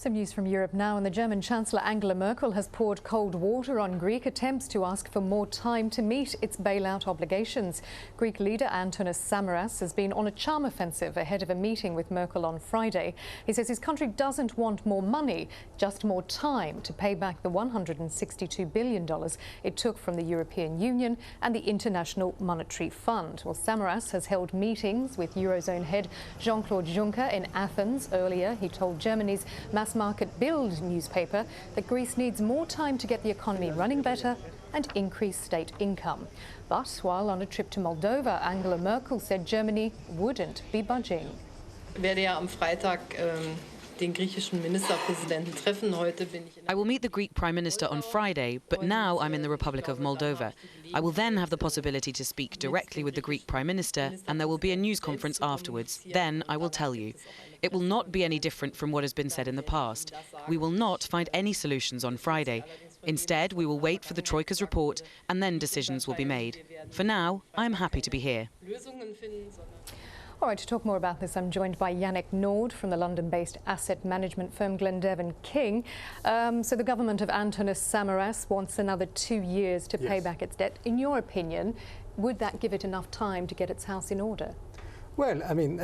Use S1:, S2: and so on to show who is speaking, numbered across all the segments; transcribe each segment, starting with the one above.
S1: Some news from Europe now, and the German Chancellor Angela Merkel has poured cold water on Greek attempts to ask for more time to meet its bailout obligations. Greek leader Antonis Samaras has been on a charm offensive ahead of a meeting with Merkel on Friday. He says his country doesn't want more money, just more time to pay back the $162 billion it took from the European Union and the International Monetary Fund. Well, Samaras has held meetings with Eurozone head Jean-Claude Juncker in Athens. Earlier, he told Germany's mass-market Bild newspaper that Greece needs more time to get the economy running better and increase state income. But while on a trip to Moldova, Angela Merkel said Germany wouldn't be budging.
S2: I will meet the Greek Prime Minister on Friday, but now I'm in the Republic of Moldova. I will then have the possibility to speak directly with the Greek Prime Minister, and there will be a news conference afterwards. Then I will tell you. It will not be any different from what has been said in the past. We will not find any solutions on Friday. Instead, we will wait for the Troika's report, and then decisions will be made. For now, I'm happy to be here.
S1: All right, to talk more about this, I'm joined by Yannick Naud from the London-based asset management firm Glendev & King. So the government of Antonis Samaras wants another 2 years to pay back its debt. In your opinion, would that give it enough time to get its house in order?
S3: Well, I mean,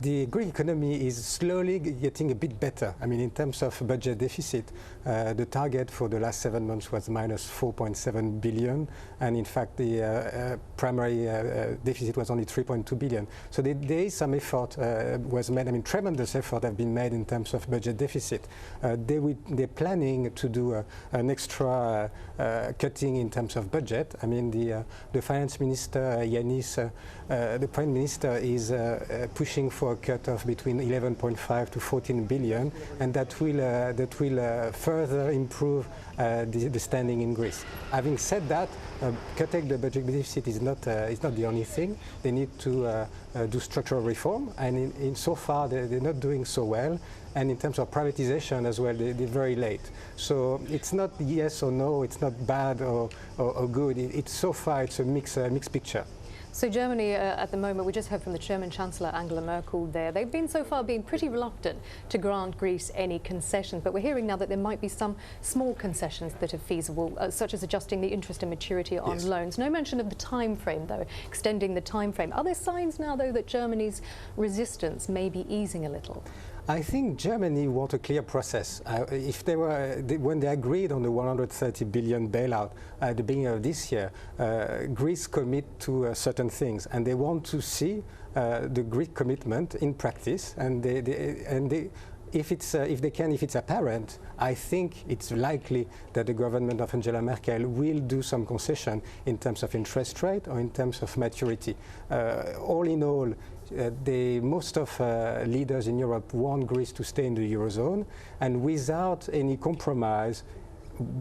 S3: the Greek economy is slowly getting a bit better. I mean, in terms of budget deficit, the target for the last 7 months was minus 4.7 billion, and in fact, the primary deficit was only 3.2 billion. So there is some effort was made. I mean, tremendous effort have been made in terms of budget deficit. They're planning to do an extra cutting in terms of budget. I mean, the finance minister, Yannick, the prime minister, is pushing for a cut of between 11.5 to 14 billion, and that will further improve the standing in Greece. Having said that, cutting the budget deficit is not the only thing. They need to do structural reform, and so far they're not doing so well. And in terms of privatization as well, they're very late. So it's not yes or no, it's not bad or good. So far it's a mixed picture.
S1: So Germany, at the moment, we just heard from the German Chancellor Angela Merkel there. They've been so far being pretty reluctant to grant Greece any concessions, but we're hearing now that there might be some small concessions that are feasible, such as adjusting the interest and maturity on loans. No mention of the time frame, though, extending the time frame. Are there signs now, though, that Germany's resistance may be easing a little?
S3: I think Germany wants a clear process. If they were, when they agreed on the 130 billion bailout at the beginning of this year, Greece commit to certain things, and they want to see the Greek commitment in practice. And if it's apparent, I think it's likely that the government of Angela Merkel will do some concession in terms of interest rate or in terms of maturity. All in all, most of leaders in Europe want Greece to stay in the Eurozone, and without any compromise,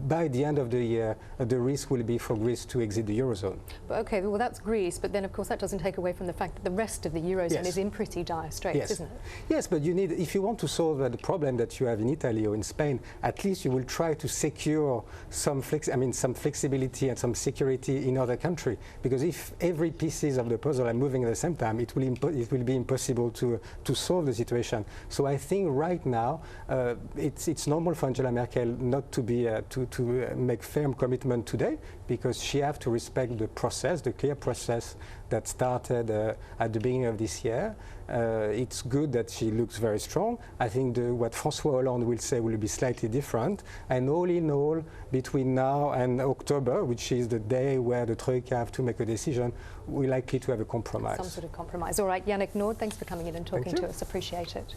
S3: by the end of the year, the risk will be for Greece to exit the Eurozone.
S1: But okay, well, that's Greece, but then, of course, that doesn't take away from the fact that the rest of the Eurozone is in pretty dire straits, isn't it?
S3: Yes, but you need, if you want to solve the problem that you have in Italy or in Spain, at least you will try to secure some flexibility and some security in other countries. Because if every pieces of the puzzle are moving at the same time, it will be impossible to solve the situation. So I think right now it's normal for Angela Merkel not to be to make firm commitment today, because she has to respect the process, the clear process that started at the beginning of this year. It's good that she looks very strong. I think what François Hollande will say will be slightly different. And all in all, between now and October, which is the day where the Troika have to make a decision, we're likely to have a compromise.
S1: Some sort of compromise. All right, Yannick Naud, thanks for coming in and talking to us. Appreciate it.